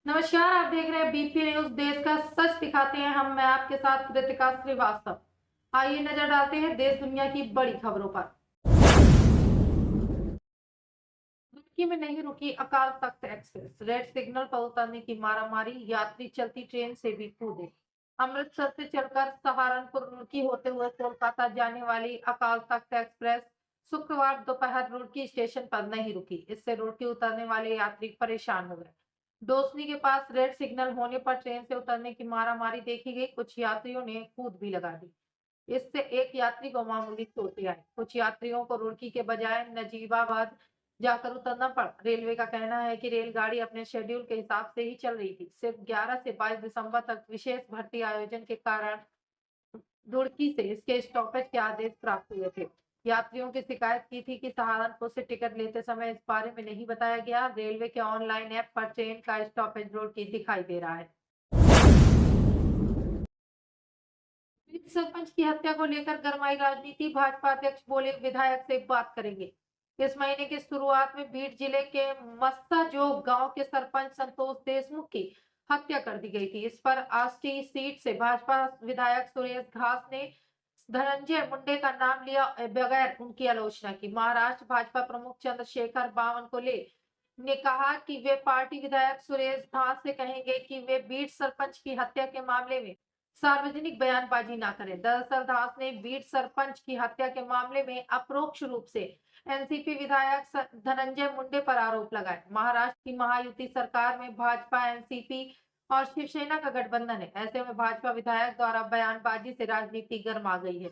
नमस्कार, आप देख रहे हैं बीपी न्यूज। देश का सच दिखाते हैं हम। मैं आपके साथ कृतिका श्रीवास्तव। आइए नजर डालते हैं देश दुनिया की बड़ी खबरों पर। रुड़की में नहीं रुकी Akal Takht express, red signal पर उतरने की मारामारी, यात्री चलती ट्रेन से भी कूदे। अमृतसर से चलकर सहारनपुर रुड़की होते हुए कोलकाता जाने वाली अकाल तख्त एक्सप्रेस शुक्रवार दोपहर रुड़की स्टेशन पर नहीं रुकी। इससे रुड़की उतरने वाले यात्री परेशान हो गए। डोसनी के पास रेड सिग्नल होने पर ट्रेन से उतरने की मारामारी देखी गई। कुछ यात्रियों ने कूद भी लगा दी। इससे एक यात्री को मामूली चोटें आई। कुछ यात्रियों को रुड़की के बजाय नजीबाबाद जाकर उतरना पड़ा। रेलवे का कहना है कि रेलगाड़ी अपने शेड्यूल के हिसाब से ही चल रही थी। सिर्फ 11 से 22 दिसंबर तक विशेष भर्ती आयोजन के कारण रुड़की से इसके स्टॉपेज के आदेश प्राप्त हुए थे। यात्रियों की शिकायत की थी कि सहारनपुर से टिकट लेते समय इस बारे में नहीं बताया गया। रेलवे के ऑनलाइन ऐप पर ट्रेन का स्टॉपेज रुड़की दिखाई दे रहा है। सरपंच की हत्या को लेकर गरमाई राजनीति। भाजपा अध्यक्ष बोले, विधायक से बात करेंगे। इस महीने की शुरुआत में बीड जिले के मस्साजोग गांव के सरपंच संतोष देशमुख की हत्या कर दी गई थी। इस पर आष्टी सीट से भाजपा विधायक सुरेश घास ने धनंजय मुंडे का नाम लिया बगैर उनकी आलोचना की। महाराष्ट्र भाजपा प्रमुख चंद्रशेखर बावनकुले ने कहा कि वे पार्टी विधायक सुरेश घास से कहेंगे कि वे बीड सरपंच की हत्या के मामले में सार्वजनिक बयानबाजी न करें। दरअसल दास ने बीड सरपंच की हत्या के मामले में अप्रोक्ष रूप से एनसीपी विधायक धनंजय मुंडे पर आरोप लगाए। महाराष्ट्र की महायुति सरकार में भाजपा, एनसीपी और शिवसेना का गठबंधन है। ऐसे में भाजपा विधायक द्वारा बयानबाजी से राजनीति गर्मा गई है।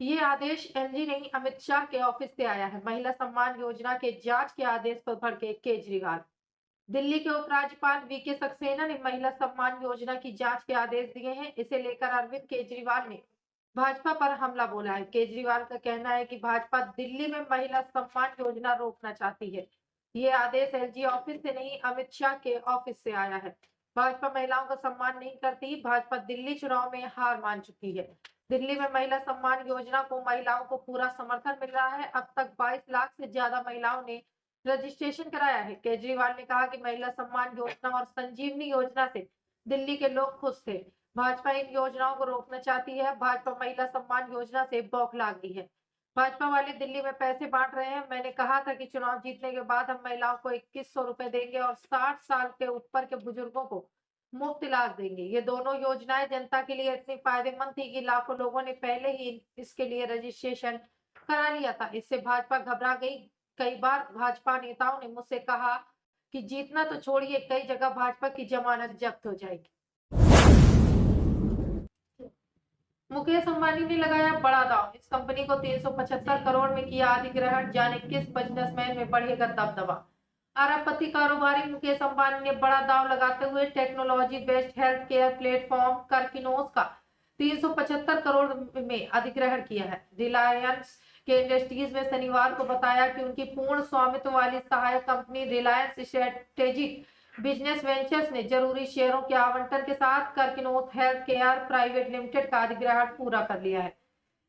ये आदेश एलजी नहीं, अमित शाह के ऑफिस से आया है। महिला सम्मान योजना के जांच के आदेश पर भड़के केजरीवाल। दिल्ली के उपराज्यपाल वीके सक्सेना ने महिला सम्मान योजना की जांच के आदेश दिए हैं। इसे लेकर अरविंद केजरीवाल ने भाजपा पर हमला बोला है। केजरीवाल का कहना है कि भाजपा दिल्ली में महिला सम्मान योजना रोकना चाहती है। ये आदेश एलजी ऑफिस से नहीं, अमित शाह के ऑफिस से आया है। भाजपा महिलाओं का सम्मान नहीं करती। भाजपा दिल्ली चुनाव में हार मान चुकी है। दिल्ली में महिला सम्मान योजना को महिलाओं को पूरा समर्थन मिल रहा है। अब तक 22 लाख से ज्यादा महिलाओं ने रजिस्ट्रेशन कराया है। केजरीवाल ने कहा कि महिला सम्मान योजना और संजीवनी योजना से दिल्ली के लोग खुश थे। भाजपा इन योजनाओं को रोकना चाहती है। भाजपा महिला सम्मान योजना से बौखला गई है। भाजपा वाले दिल्ली में पैसे बांट रहे हैं। मैंने कहा था कि चुनाव जीतने के बाद हम महिलाओं को 2100 रुपए देंगे और 60 साल के ऊपर के बुजुर्गों को मुफ्त इलाज देंगे। ये दोनों योजनाएं जनता के लिए इतनी फायदेमंद थी कि लाखों लोगों ने पहले ही इसके लिए रजिस्ट्रेशन करा लिया था। इससे भाजपा घबरा गई। कई बार भाजपा नेताओं ने मुझसे कहा कि जीतना तो छोड़िए, कई जगह भाजपा की जमानत जब्त हो जाएगी। मुकेश अंबानी ने लगाया बड़ा दांव। इस कंपनी को 375 करोड़ में किया अधिग्रहण। जाने किस बिजनेसमैन में बढ़ेगा दबदबा। अरबपति कारोबारी मुकेश अंबानी ने बड़ा दांव लगाते हुए technology based health care platform Karkinos का 375 करोड़ में अधिग्रहण किया है। रिलायंस के इंडस्ट्रीज में शनिवार को बताया कि उनकी पूर्ण स्वामित्व वाली सहायक company Reliance strategic business ventures ने जरूरी शेयरों के आवंटन के साथ Karkinos health care private limited का अधिग्रहण पूरा कर लिया है।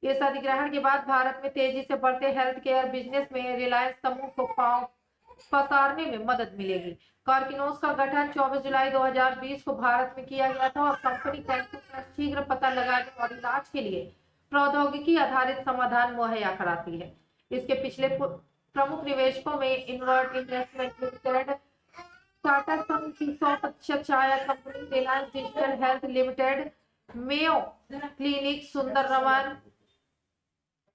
इस अधिग्रहण के बाद भारत में तेजी से बढ़ते हेल्थ केयर बिजनेस में रिलायंस समूह को पांव पसारने में मदद मिलेगी। कार्किनोस का गठन 24 जुलाई 2020 को भारत में किया गया था और कंपनी कैंसर का शीघ्र पता लगाने और इलाज के लिए प्रौद्योगिकी आधारित समाधान मुहैया कराती है। इसके पिछले प्रमुख निवेशकों में invert investment limited, Tata son की 100% छाया company Reliance digital health limited, Mayo clinic, Sundar Raman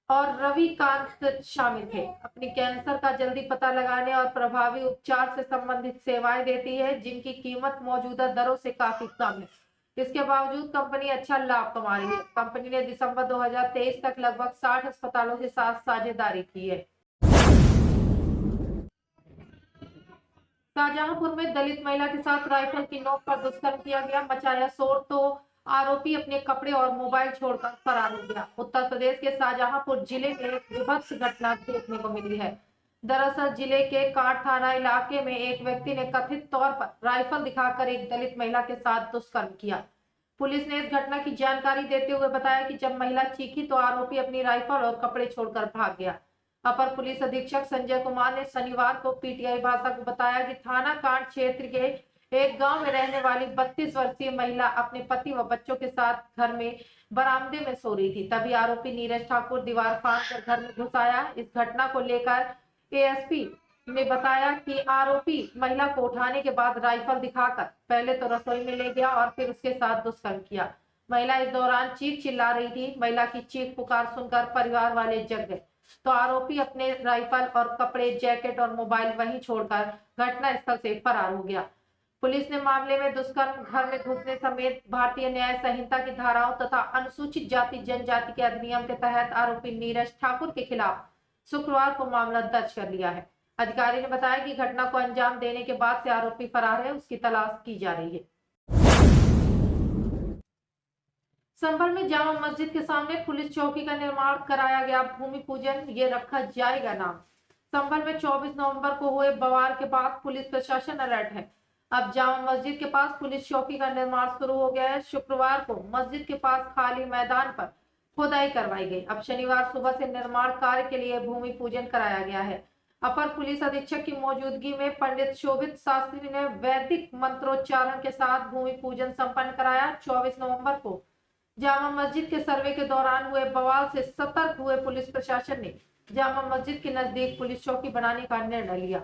और रविकांत शामिल थे। अपनी कैंसर का जल्दी पता लगाने और प्रभावी उपचार से संबंधित सेवाएं देती है, जिनकी कीमत मौजूदा दरों से काफी कम है। इसके बावजूद कंपनी अच्छा लाभ कमा रही है। कंपनी ने दिसंबर 2023 तक लगभग 60 अस्पतालों के साथ साझेदारी की है। शाहजहांपुर में दलित महिला के साथ राइफल की नोक पर दुष्कर्म किया गया। मचाया शोर तो आरोपी अपने कपड़े और मोबाइल छोड़कर फरार हो गया। उत्तर प्रदेश के शाहजहांपुर जिले में एक विभत्स घटना देखने को मिली है। दरअसल जिले के कांड थाना इलाके में एक व्यक्ति ने कथित तौर पर राइफल दिखाकर एक दलित महिला के साथ दुष्कर्म किया। पुलिस ने इस घटना की जानकारी देते हुए बताया कि जब महिला चीखी तो आरोपी अपनी राइफल और कपड़े छोड़कर भाग गया। अपर पुलिस अधीक्षक संजय कुमार ने शनिवार को पीटीआई भाषा को बताया कि थाना कांड क्षेत्र के एक गांव में रहने वाली 32 वर्षीय महिला अपने पति व बच्चों के साथ घर में बरामदे में सो रही थी। तभी आरोपी नीरज ठाकुर दीवार फांद कर घर में घुस आया। इस घटना को लेकर एएसपी ने बताया कि आरोपी महिला को उठाने के बाद राइफल दिखाकर पहले तो रसोई में ले गया और फिर उसके साथ दुष्कर्म किया। महिला इस दौरान चीख चिल्ला रही थी। महिला की चीख पुकार सुनकर परिवार वाले जग गए तो आरोपी अपने राइफल और कपड़े, जैकेट और मोबाइल वहीं छोड़कर घटनास्थल से फरार हो गया। पुलिस ने मामले में दुष्कर्म, घर में घुसने समेत भारतीय न्याय संहिता की धाराओं तथा अनुसूचित जाति जनजाति के अधिनियम के तहत आरोपी नीरज ठाकुर के खिलाफ शुक्रवार को मामला दर्ज कर लिया है। अधिकारी ने बताया कि घटना को अंजाम देने के बाद से आरोपी फरार है, उसकी तलाश की जा रही है। संभल में जामा मस्जिद के सामने पुलिस चौकी का निर्माण कराया गया भूमि पूजन, ये रखा जाएगा नाम। संभल में 24 नवंबर को हुए बवाल के बाद पुलिस प्रशासन अलर्ट है। अब जामा मस्जिद के पास पुलिस चौकी का निर्माण शुरू हो गया है। शुक्रवार को मस्जिद के पास खाली मैदान पर खुदाई करवाई गई। अब शनिवार सुबह से निर्माण कार्य के लिए भूमि पूजन कराया गया है। अपर पुलिस अधीक्षक की मौजूदगी में पंडित शोभित शास्त्री ने वैदिक मंत्रोच्चारण के साथ भूमि पूजन संपन्न कराया। 24 नवंबर को जामा मस्जिद के सर्वे के दौरान हुए बवाल से सतर्क हुए पुलिस प्रशासन ने जामा मस्जिद के नजदीक पुलिस चौकी बनाने का निर्णय लिया।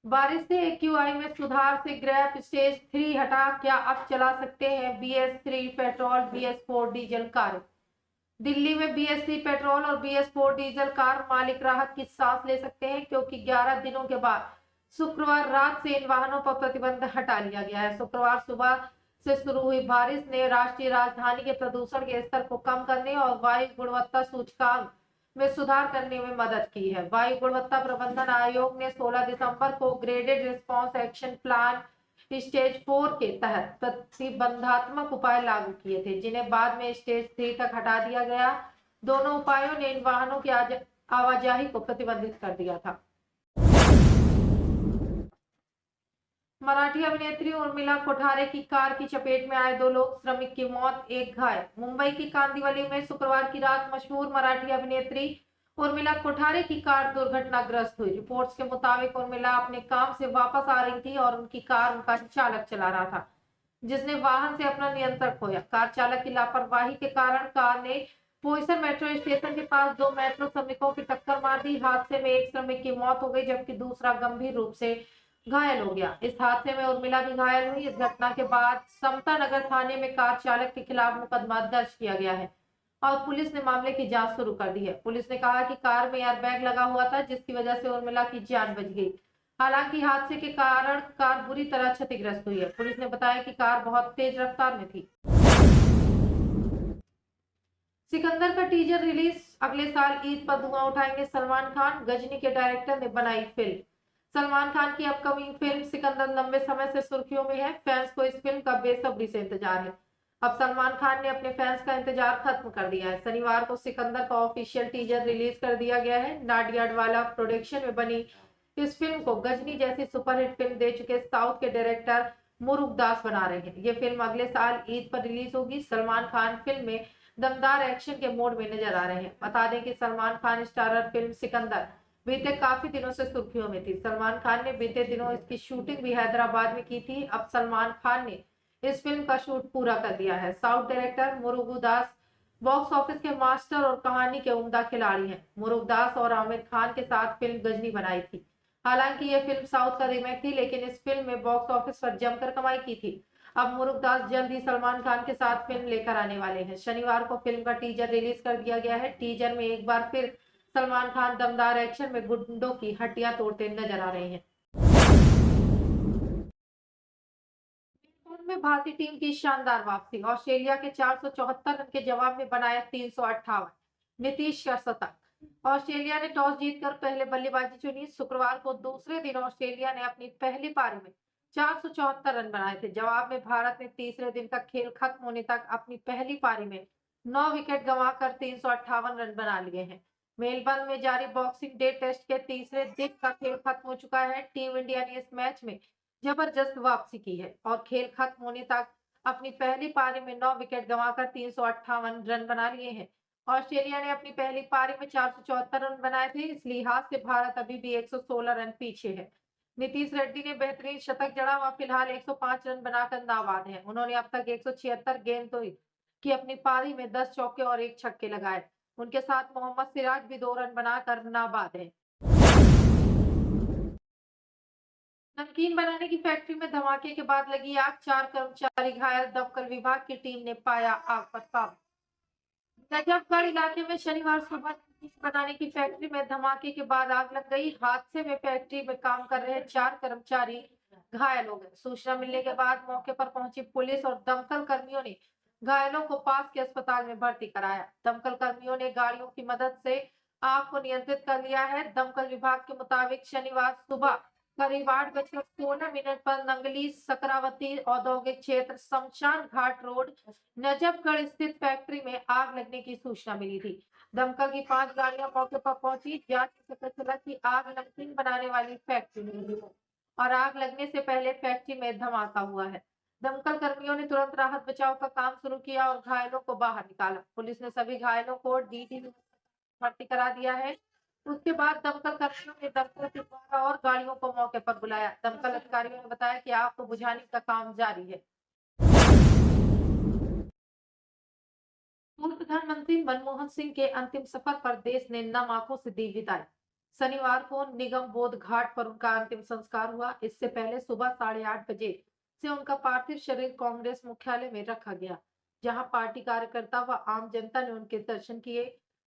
बारिश से एक्यूआई में सुधार से ग्रैप स्टेज 3 हटा, क्या अब चला सकते हैं BS3 petrol BS4 diesel car. Delhi में BS3 पेट्रोल और BS4 डीजल कार मालिक राहत की सांस ले सकते हैं क्योंकि 11 दिनों के बाद शुक्रवार रात से इन वाहनों पर प्रतिबंध हटा लिया गया है। शुक्रवार सुबह से शुरू हुई बारिश ने राष्ट्रीय राजधानी के प्रदूषण के स्तर को कम करने और वायु गुणवत्ता सूचकांक में सुधार करने में मदद की है। वायु गुणवत्ता प्रबंधन आयोग ने 16 दिसंबर को graded response action plan stage 4 के तहत प्रतिबंधात्मक उपाय लागू किए थे, जिन्हें बाद में स्टेज 3 तक हटा दिया गया। दोनों उपायों ने इन वाहनों की आवाजाही को प्रतिबंधित कर दिया था। मराठी अभिनेत्री उर्मिला कोठारे की कार की चपेट में आए 2 लोग, श्रमिक की मौत, एक घायल। मुंबई की कांदिवली में शुक्रवार की रात मशहूर मराठी अभिनेत्री उर्मिला कोठारे की कार दुर्घटनाग्रस्त हुई। रिपोर्ट्स के मुताबिक उर्मिला अपने काम से वापस आ रही थी और उनकी कार उनका चालक चला रहा था, जिसने वाहन से अपना नियंत्रण खोया। कार चालक की लापरवाही के कारण कार ने बोईसर मेट्रो स्टेशन के पास 2 मेट्रो श्रमिकों की टक्कर मार दी। हादसे में एक श्रमिक की मौत हो गई जबकि दूसरा गंभीर रूप से घायल हो गया। इस हादसे में उर्मिला भी घायल हुई। इस घटना के बाद समता नगर थाने में कार चालक के खिलाफ मुकदमा दर्ज किया गया है और पुलिस ने मामले की जांच शुरू कर दी है। पुलिस ने कहा कि कार में एयरबैग लगा हुआ था, जिसकी वजह से उर्मिला की जान बच गई। हालांकि हादसे के कारण कार बुरी तरह क्षतिग्रस्त हुई है। पुलिस ने बताया कि कार बहुत तेज रफ्तार में थी। सिकंदर का टीजर रिलीज, अगले साल ईद पर धुआं उठाएंगे सलमान खान। गजनी के डायरेक्टर ने बनाई फिल्म। सलमान खान की अपकमिंग फिल्म सिकंदर लंबे समय से सुर्खियों में है। फैंस को इस फिल्म का बेसब्री से इंतजार है। अब सलमान खान ने अपने फैंस का इंतजार खत्म कर दिया है। शनिवार को सिकंदर का ऑफिशियल टीजर रिलीज कर दिया गया है। नाडियाडवाला प्रोडक्शन में बनी इस फिल्म को गजनी जैसी सुपरहिट फिल्म दे चुके साउथ के डायरेक्टर मुरुगदास बना रहे हैं। ये फिल्म अगले साल ईद पर रिलीज होगी। सलमान खान फिल्म में दमदार एक्शन के मोड में नजर आ रहे हैं। बता दें कि सलमान खान स्टारर फिल्म सिकंदर बीते काफी दिनों से सुर्खियों में थी। सलमान खान ने बीते दिनों इसकी शूटिंग भी हैदराबाद में की थी। अब सलमान खान ने इस फिल्म का शूट पूरा कर दिया है। South director Murugadoss box office के मास्टर और कहानी के उम्दा खिलाड़ी हैं। मुरुगदास और आमिर खान के साथ फिल्म गजनी बनाई थी। हालांकि यह फिल्म साउथ का रीमेक थी, लेकिन इस फिल्म में बॉक्स ऑफिस पर जमकर कमाई की थी। अब मुरुगदास जल्द ही सलमान खान के साथ फिल्म लेकर आने वाले हैं। शनिवार को फिल्म का टीजर रिलीज कर दिया गया है। टीजर में एक बार फिर सलमान खान दमदार एक्शन में गुंडों की हड्डियां तोड़ते नजर आ रहे हैं। में भारतीय टीम की शानदार वापसी, ऑस्ट्रेलिया के 474 रन के जवाब में बनाया 358। नीतीश का शतक। ऑस्ट्रेलिया ने टॉस जीतकर पहले बल्लेबाजी चुनी। शुक्रवार को दूसरे दिन ऑस्ट्रेलिया ने अपनी पहली पारी में 474 रन बनाए थे। जवाब में भारत ने तीसरे दिन का खेल खत्म होने तक अपनी पहली पारी में 9 विकेट गंवाकर 358 रन बना लिए हैं। मेलबर्न में जारी बॉक्सिंग डे टेस्ट के तीसरे दिन का खेल खत्म हो चुका है। टीम इंडिया ने इस मैच में जबरदस्त वापसी की है और खेल खत्म होने तक अपनी पहली पारी में 9 विकेट गंवाकर 358 रन बना लिए हैं। ऑस्ट्रेलिया ने अपनी पहली पारी में 474 रन बनाए थे। इस लिहाज से भारत अभी भी 116 रन पीछे है। नीतीश रेड्डी ने बेहतरीन शतक जड़ा और फिलहाल 105 रन बनाकर नाबाद हैं। उन्होंने अब तक 176 गेंद की अपनी पारी में 10 चौके और 1 छक्के लगाए। उनके साथ मोहम्मद सिराज भी 2 रन बनाकर नाबाद हैं। नमकीन बनाने की फैक्ट्री में धमाके के बाद लगी आग, 4 कर्मचारी घायल, दमकल विभाग की टीम ने पाया आग पर काबू। नजफगढ़ इलाके में शनिवार सुबह नमकीन बनाने की फैक्ट्री में धमाके के बाद आग लग गई। हादसे में फैक्ट्री में काम कर रहे 4 कर्मचारी घायल हो गए। सूचना मिलने के बाद मौके पर पहुंची पुलिस और दमकल कर्मियों ने घायलों को पास के अस्पताल में भर्ती कराया। दमकल कर्मियों ने गाड़ियों की मदद से आग को नियंत्रित कर लिया है। दमकल विभाग के मुताबिक शनिवार सुबह करीब 8:16 पर नंगली सकरावती औद्योगिक क्षेत्र शमशान घाट रोड नजफगढ़ स्थित फैक्ट्री में आग लगने की सूचना मिली थी। दमकल की 5 गाड़ियां मौके पर पहुंची। जांच में पता चला कि आग नमकीन बनाने वाली फैक्ट्री में लगी है और आग लगने से पहले फैक्ट्री में धमाका हुआ है। दमकल कर्मियों ने तुरंत राहत बचाव का काम शुरू किया और घायलों को बाहर निकाला। पुलिस ने सभी घायलों को डीटी में भर्ती करा दिया है। उसके बाद दमकल कर्मियों ने दमकल के द्वारा और गाड़ियों को मौके पर बुलाया। दमकल अधिकारियों ने बताया कि आग को बुझाने का काम जारी है। पूर्व प्रधानमंत्री मनमोहन सिंह के अंतिम सफर पर देश ने नम आंखों से दी विदाई। शनिवार को निगम बोध घाट पर उनका अंतिम संस्कार हुआ। इससे पहले सुबह 8:30 बजे से उनका पार्थिव शरीर कांग्रेस मुख्यालय में रखा गया, जहां पार्टी कार्यकर्ता व आम जनता ने उनके दर्शन किए।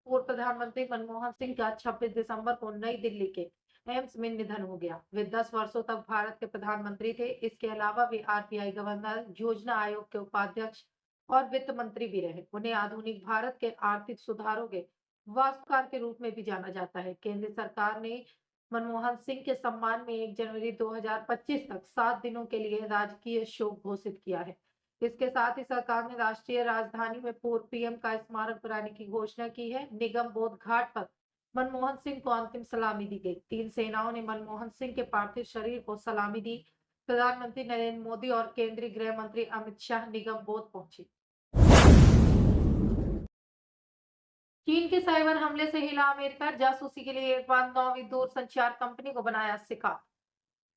पूर्व प्रधानमंत्री मनमोहन सिंह का 26 दिसंबर को नई दिल्ली के एम्स में निधन हो गया। वे 10 वर्षों तक भारत के प्रधानमंत्री थे। इसके अलावा वे आरबीआई गवर्नर, योजना आयोग के उपाध्यक्ष और वित्त मंत्री भी रहे। उन्हें आधुनिक भारत के आर्थिक सुधारों के वास्तुकार के रूप में भी जाना जाता है। केंद्र सरकार ने मनमोहन सिंह के सम्मान में 1 जनवरी 2025 तक 7 दिनों के लिए राजकीय शोक घोषित किया है। इसके साथ ही सरकार ने राष्ट्रीय राजधानी में पूर्व पीएम का स्मारक बनाने की घोषणा की है। निगम बोध घाट पर मनमोहन सिंह को अंतिम सलामी दी गई। 3 सेनाओं ने मनमोहन सिंह के पार्थिव शरीर को सलामी दी। प्रधानमंत्री नरेंद्र मोदी और केंद्रीय गृह मंत्री अमित शाह निगम बोध पहुंचे। चीन के साइबर हमले से हिला अमेरिका, जासूसी के लिए एक बार 9वीं दूरसंचार कंपनी को बनाया शिकार।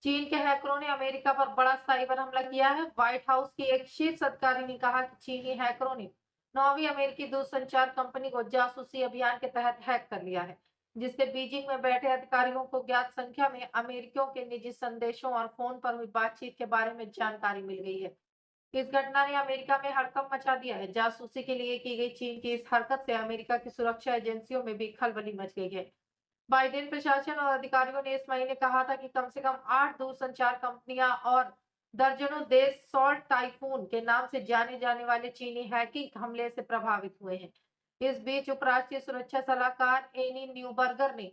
चीन के हैकरों ने अमेरिका पर बड़ा साइबर हमला किया है। व्हाइट हाउस की एक शीर्ष अधिकारी ने कहा कि चीनी हैकरों ने 9वीं अमेरिकी दूरसंचार कंपनी को जासूसी अभियान के तहत हैक कर लिया है, जिससे बीजिंग में बैठे अधिकारियों को ज्ञात संख्या में अमेरिकियों के निजी संदेशों और फोन पर हुई बातचीत के बारे में जानकारी मिल गई है। इस घटना ने अमेरिका में हड़कंप मचा दिया है। जासूसी के लिए की गई चीन की इस हरकत से अमेरिका की सुरक्षा एजेंसियों में भी खलबली मच गई है। बाइडेन प्रशासन और अधिकारियों ने इस महीने कहा था कि कम से कम 8 दूरसंचार कंपनियां और दर्जनों देश सॉल्ट टाइफून के नाम से जाने जाने वाले चीनी हैकिंग हमले से प्रभावित हुए हैं। इस बीच उपराष्ट्रीय सुरक्षा सलाहकार एनी न्यूबर्गर ने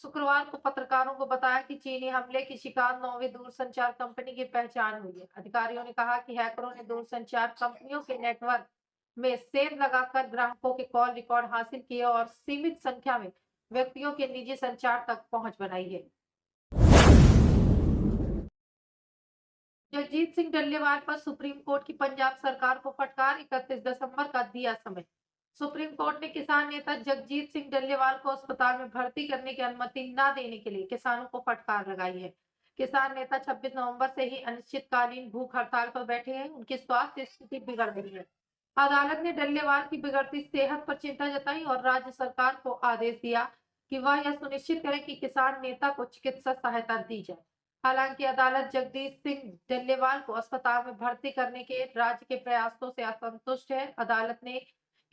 शुक्रवार को पत्रकारों को बताया कि चीनी हमले की शिकार 9वीं दूरसंचार कंपनी की पहचान हुई है। अधिकारियों ने कहा कि हैकरों ने दूरसंचार कंपनियों के नेटवर्क में सेंध लगाकर ग्राहकों के कॉल रिकॉर्ड हासिल किए और सीमित संख्या में व्यक्तियों के निजी संचार तक पहुंच बनाई है। जगजीत सिंह डल्लेवाल पर सुप्रीम कोर्ट की पंजाब सरकार को फटकार, 31 दिसंबर का दिया समय। सुप्रीम कोर्ट ने किसान नेता जगजीत सिंह डल्लेवाल को अस्पताल में भर्ती करने की अनुमति न देने के लिए किसानों को फटकार लगाई है। किसान नेता 26 नवंबर से ही अनिश्चितकालीन भूख हड़ताल पर बैठे हैं। उनकी स्वास्थ्य स्थिति बिगड़ गई है। अदालत ने डल्लेवाल की बिगड़ती सेहत पर चिंता जताई और राज्य सरकार को आदेश दिया कि वह यह सुनिश्चित करे कि किसान नेता को चिकित्सा सहायता दी जाए। हालांकि अदालत जगदीश सिंह डल्लेवाल को अस्पताल में भर्ती करने के राज्य के प्रयासों से असंतुष्ट है। अदालत ने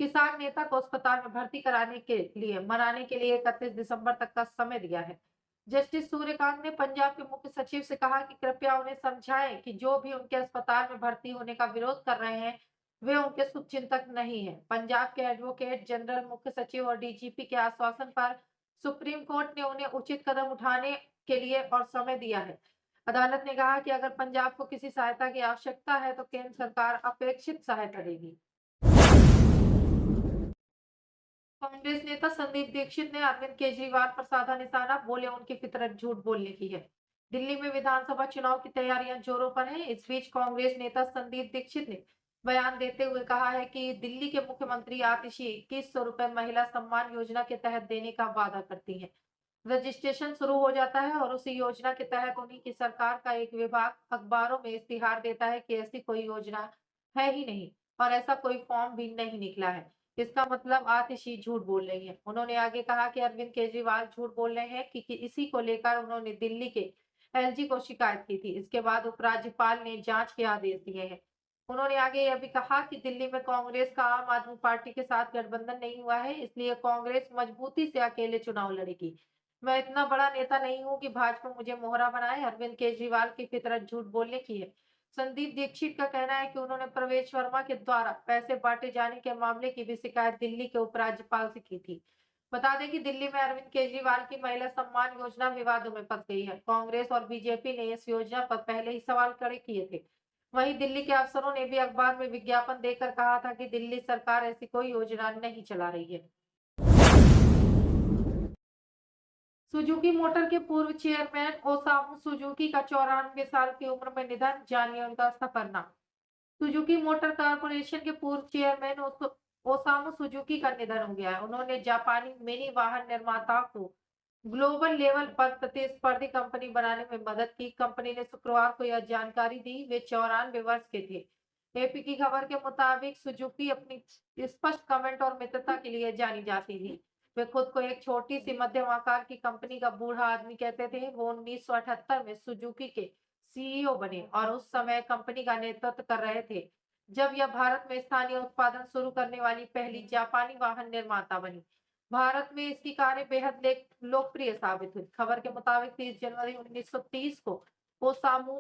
किसान नेता को अस्पताल में भर्ती कराने के लिए मनाने के लिए 31 दिसंबर तक का समय दिया है। जस्टिस सूर्यकांत ने पंजाब के मुख्य सचिव से कहा कि कृपया उन्हें समझाएं कि जो भी उनके अस्पताल में भर्ती होने का विरोध कर रहे हैं वे उनके शुभचिंतक नहीं है। पंजाब के एडवोकेट जनरल, मुख्य सचिव और डीजीपी के आश्वासन पर सुप्रीम कोर्ट ने उन्हें उचित कदम उठाने के लिए और समय दिया है। अदालत ने कहा कि अगर पंजाब को किसी सहायता की आवश्यकता है तो केंद्र सरकार अपेक्षित सहायता देगी। कांग्रेस नेता संदीप दीक्षित ने अरविंद केजरीवाल पर साधा निशाना, बोले उनकी फितरत झूठ बोलने की है। दिल्ली में विधानसभा चुनाव की तैयारियां जोरों पर हैं। इस बीच कांग्रेस नेता संदीप दीक्षित ने बयान देते हुए कहा है कि दिल्ली के मुख्यमंत्री आतिशी 2100 रुपए महिला सम्मान योजना के तहत देने का वादा करती है। रजिस्ट्रेशन शुरू हो जाता है और उसी योजना के तहत उन्हीं की सरकार का एक विभाग अखबारों में इश्तिहार देता है कि ऐसी कोई योजना है ही नहीं और ऐसा कोई फॉर्म भी नहीं निकला है। इसका मतलब आतिशी झूठ बोल रही है। उन्होंने आगे कहा कि अरविंद केजरीवाल झूठ बोल रहे हैं कि इसी को लेकर उन्होंने दिल्ली के एलजी को शिकायत की थी। इसके बाद उपराज्यपाल ने जांच के आदेश दिए हैं। उन्होंने आगे यह भी कहा कि दिल्ली में कांग्रेस का आम आदमी पार्टी के साथ गठबंधन नहीं हुआ है, इसलिए कांग्रेस मजबूती से अकेले चुनाव लड़ेगी। मैं इतना बड़ा नेता नहीं हूँ कि भाजपा मुझे मोहरा बनाए। अरविंद केजरीवाल की फितरत झूठ बोलने की है। संदीप दीक्षित का कहना है कि उन्होंने प्रवेश वर्मा के द्वारा पैसे बांटे जाने के मामले की भी शिकायत दिल्ली के उपराज्यपाल से की थी। बता दें कि दिल्ली में अरविंद केजरीवाल की महिला सम्मान योजना विवादों में फंस गई है। कांग्रेस और बीजेपी ने इस योजना पर पहले ही सवाल खड़े किए थे। वहीं दिल्ली के अफसरों ने भी अखबार में विज्ञापन देकर कहा था कि दिल्ली सरकार ऐसी कोई योजना नहीं चला रही है। सुजुकी मोटर के पूर्व चेयरमैन ओसामू सुजुकी का 94 साल की उम्र में निधन, जानिए उनका सफरनामा। सुजुकी मोटर कॉर्पोरेशन के पूर्व चेयरमैन ओसामू सुजुकी का निधन हो गया है। उन्होंने जापानी मिनी वाहन निर्माताओं को ग्लोबल लेवल पर प्रतिस्पर्धी कंपनी बनाने में मदद की। कंपनी ने शुक्रवार को यह जानकारी दी। वे 94 वर्ष के थे। एपी की खबर के मुताबिक सुजुकी अपनी स्पष्ट कमेंट और मित्रता के लिए जानी जाती थी। वे खुद को एक छोटी सी मध्यम आकार की कंपनी का बूढ़ा आदमी कहते थे। वो 1978 में सुजुकी के सीईओ बने और उस समय कंपनी का नेतृत्व कर रहे थे जब यह भारत में स्थानीय उत्पादन शुरू करने वाली पहली जापानी वाहन निर्माता बनी। भारत में इसकी कारें बेहद लोकप्रिय साबित हुई। खबर के मुताबिक 30 जनवरी 1930 को ओसामू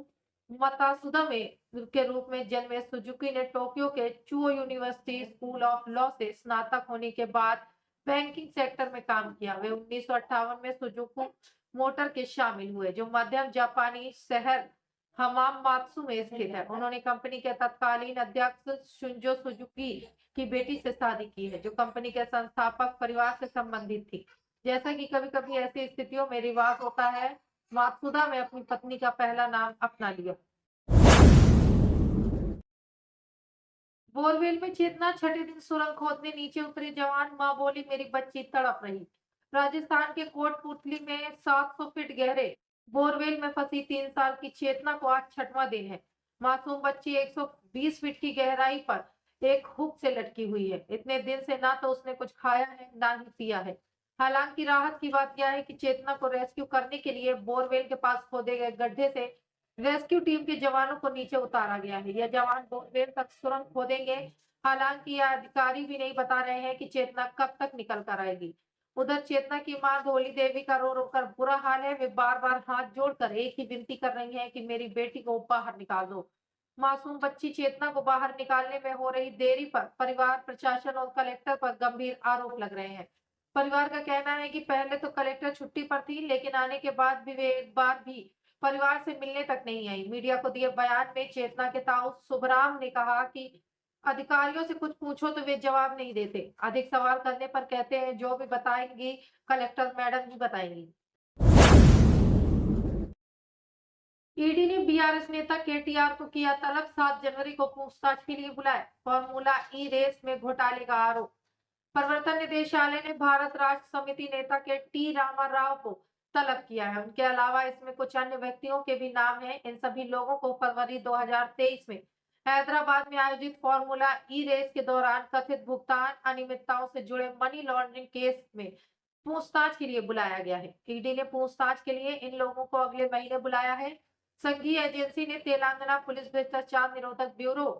मतासुदा में के रूप में जन्मे सुजुकी ने टोक्यो के चुओ यूनिवर्सिटी स्कूल ऑफ लॉ से स्नातक होने के बाद बैंकिंग सेक्टर में काम किया। वे 1958 में सुजुकी मोटर के शामिल हुए जो मध्यम जापानी शहर हमामात्सु में स्थित है। उन्होंने कंपनी के तत्कालीन अध्यक्ष शिंजो सुजुकी की बेटी से शादी की है जो कंपनी के संस्थापक परिवार से संबंधित थी। जैसा कि कभी-कभी ऐसी स्थितियों में रिवाज होता है, मात्सुदा ने अपनी पत्नी का पहला नाम अपना लिया। बोरवेल में चेतना, छठे दिन सुरंग खोदने नीचे उतरे जवान, मां बोली मेरी बच्ची तड़प रही। राजस्थान के कोटपुतली में 700 फीट गहरे बोरवेल में फंसी 3 साल की चेतना को आज छठवां दिन है। मासूम बच्ची 120 फीट की गहराई पर एक हुक से लटकी हुई है। इतने दिन से ना तो उसने कुछ खाया है ना ही पिया है। हालांकि राहत की बात यह है कि चेतना को रेस्क्यू करने के लिए बोरवेल के पास खोदे गए गड्ढे से रेस्क्यू टीम के जवानों को नीचे उतारा गया है। यह जवान बोरवेल तक सुरंग खोदेंगे। हालांकि यह अधिकारी भी नहीं बता रहे हैं कि चेतना कब तक निकल कर आएगी। उधर चेतना की मां धोली देवी का रो रो कर बुरा हाल है। वे बार बार हाथ जोड़कर एक ही विनती कर रही हैं कि मेरी बेटी को बाहर निकाल दो। मासूम बच्ची चेतना को बाहर निकालने में हो रही देरी पर परिवार, प्रशासन और कलेक्टर पर गंभीर आरोप लग रहे हैं। परिवार का कहना है कि पहले तो कलेक्टर छुट्टी पर थी, लेकिन आने के बाद भी वे एक बार भी परिवार से मिलने तक नहीं आई। मीडिया को दिए बयान में चेतना के ताऊ सुबराम ने कहा कि अधिकारियों से कुछ पूछो तो वे जवाब नहीं देते। अधिक सवाल करने पर कहते हैं जो भी बताएंगी कलेक्टर मैडम ही बताएंगी। ईडी ने बीआरएस नेता केटीआर को किया तलब, 7 जनवरी को पूछताछ के लिए बुलाया। फॉर्मूला ई रेस में घोटाले का आरोप। प्रवर्तन निदेशालय ने भारत राष्ट्र समिति नेता के टी रामाराव को तलब किया है। उनके अलावा इसमें कुछ अन्य व्यक्तियों के भी नाम हैं। इन सभी लोगों को फरवरी 2023 में हैदराबाद में आयोजित फॉर्मूला ई रेस के दौरान कथित भुगतान अनियमितताओं से जुड़े मनी लॉन्ड्रिंग केस में पूछताछ के लिए बुलाया गया है। ईडी ने पूछताछ के लिए इन लोगों को अगले महीने बुलाया है। संघीय एजेंसी ने तेलंगाना पुलिस भ्रष्टाचार निरोधक ब्यूरो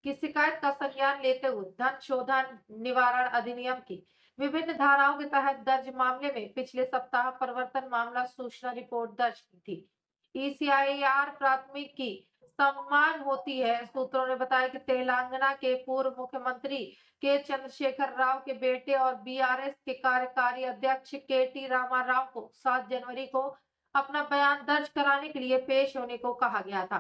की शिकायत का संज्ञान लेते हुए धन शोधन निवारण अधिनियम की विभिन्न धाराओं के तहत दर्ज मामले में पिछले सप्ताह प्रवर्तन मामला सूचना रिपोर्ट दर्ज की थी। ईसीआईआर प्राथमिक की सम्मान होती है। सूत्रों ने बताया कि तेलंगाना के पूर्व मुख्यमंत्री के चंद्रशेखर राव के बेटे और बीआरएस के कार्यकारी अध्यक्ष के टी रामाराव को 7 जनवरी को अपना बयान दर्ज कराने के लिए पेश होने को कहा गया था।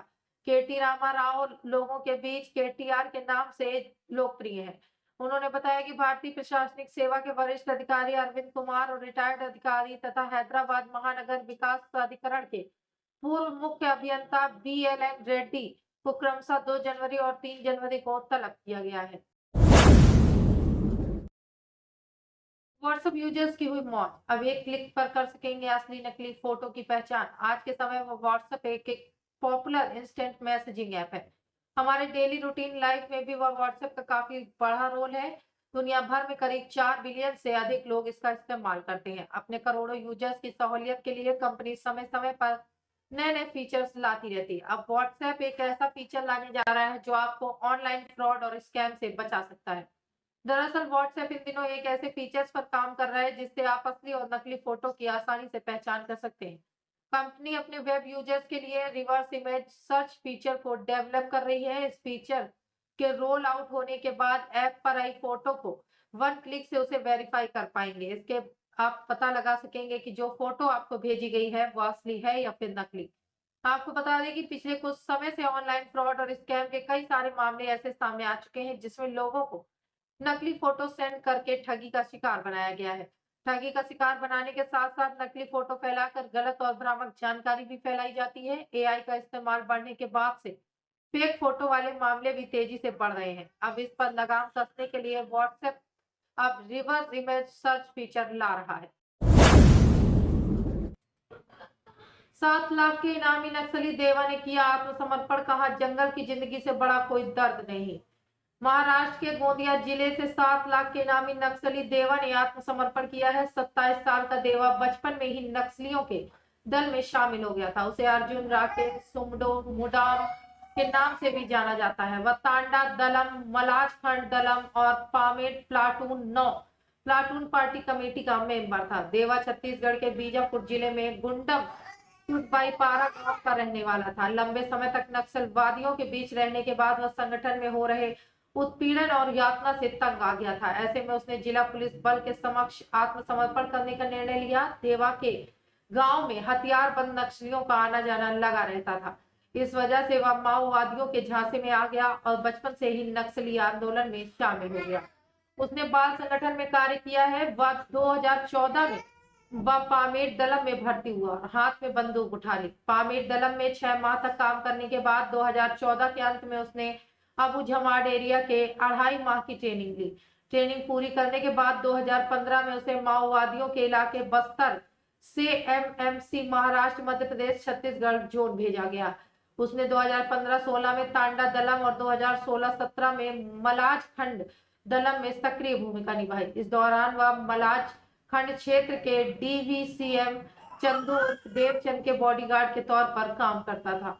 केटी रामाराव लोगों के बीच केटीआर के नाम से लोकप्रिय है। उन्होंने बताया कि भारतीय प्रशासनिक सेवा के वरिष्ठ अधिकारी अरविंद कुमार और रिटायर्ड अधिकारी तथा हैदराबाद महानगर विकास प्राधिकरण के पूर्व मुख्य अभियंता बीएलएन रेड्डी को क्रमशः 2 जनवरी और 3 जनवरी को तलब किया गया है। व्हाट्सएप यूजर्स की हुई मौत, अब एक क्लिक पर कर सकेंगे असली नकली फोटो की पहचान। आज के समय में व्हाट्सएप एक पॉपुलर इंस्टेंट मैसेजिंग ऐप है। हमारे डेली रूटीन लाइफ में भी वह व्हाट्सएप का काफी बड़ा रोल है। दुनिया भर में करीब 4 बिलियन से अधिक लोग इसका इस्तेमाल करते हैं। अपने करोड़ों यूजर्स की सहूलियत के लिए कंपनी समय समय पर नए नए फीचर्स लाती रहती है। अब व्हाट्सएप एक ऐसा फीचर लाने जा रहा है जो आपको ऑनलाइन फ्रॉड और स्कैम से बचा सकता है। दरअसल व्हाट्सएप इन दिनों एक ऐसे फीचर्स पर काम कर रहा है जिससे आप असली और नकली फोटो की आसानी से पहचान कर सकते हैं। कंपनी अपने वेब यूजर्स के लिए रिवर्स इमेज सर्च फीचर को डेवलप कर रही है। इस फीचर के रोल आउट होने के बाद ऐप पर आई फोटो को 1 क्लिक से उसे वेरीफाई कर पाएंगे। इसके आप पता लगा सकेंगे कि जो फोटो आपको भेजी गई है वो असली है या फिर नकली। आपको बता दें कि पिछले कुछ समय से ऑनलाइन फ्रॉड और स्कैम के कई सारे मामले ऐसे सामने आ चुके हैं जिसमें लोगों को नकली फोटो सेंड करके ठगी का शिकार बनाया गया है। ठगी का शिकार बनाने के साथ साथ नकली फोटो फैलाकर गलत और भ्रामक जानकारी भी फैलाई जाती है। एआई का इस्तेमाल बढ़ने के बाद से फेक फोटो वाले मामले भी तेजी से बढ़ रहे हैं। अब इस पर लगाम कसने के लिए व्हाट्सएप अब रिवर्स इमेज सर्च फीचर ला रहा है। 7 लाख के इनामी नक्सली देवा ने किया आत्मसमर्पण, कहा जंगल की जिंदगी से बड़ा कोई दर्द नहीं। महाराष्ट्र के गोंदिया जिले से 7 लाख के इनामी नक्सली देवा ने आत्मसमर्पण किया है। 27 साल का देवा बचपन में ही नक्सलियों के दल में शामिल हो गया था। उसे अर्जुन राकेश सुमडो मुडाम के नाम से भी जाना जाता है। वह तांडा दलम, मलाज खंड दलम और palmate platoon 9 platoon party committee का मेंबर था। देवा छत्तीसगढ़ के बीजापुर जिले में गुंडम बाईपारा गांव का रहने वाला था। लंबे समय तक नक्सलवादियों के बीच रहने के बाद वह संगठन में हो रहे उत्पीड़न और यातना से तंग आ गया था। ऐसे में उसने जिला पुलिस बल के समक्ष आत्मसमर्पण करने का निर्णय लिया। देवा के गांव में हथियारबंद नक्सलियों का आना जाना लगा रहता था। इस वजह से वह माओवादियों के झांसे में आ गया और बचपन से ही नक्सली आंदोलन में शामिल हो गया। उसने बाल संगठन में कार्य किया है। वह 2014 में वह पामेट दलम में भर्ती हुआ और हाथ में बंदूक उठा ली। पामेट दलम में 6 माह तक काम करने के बाद 2014 के अंत में उसने अबू झमाड एरिया के 2.5 माह की ट्रेनिंग ली। ट्रेनिंग पूरी करने के बाद 2015 में उसे माओवादियों के इलाके बस्तर से एमएमसी महाराष्ट्र मध्य प्रदेश छत्तीसगढ़ जोन भेजा गया। उसने 2015-16 में तांडा दलम और 2016-17 में मलाज खंड दलम में सक्रिय भूमिका निभाई। इस दौरान वह मलाज खंड क्षेत्र के डीवीसीएम चंदू देवचंद के बॉडीगार्ड के तौर पर काम करता था।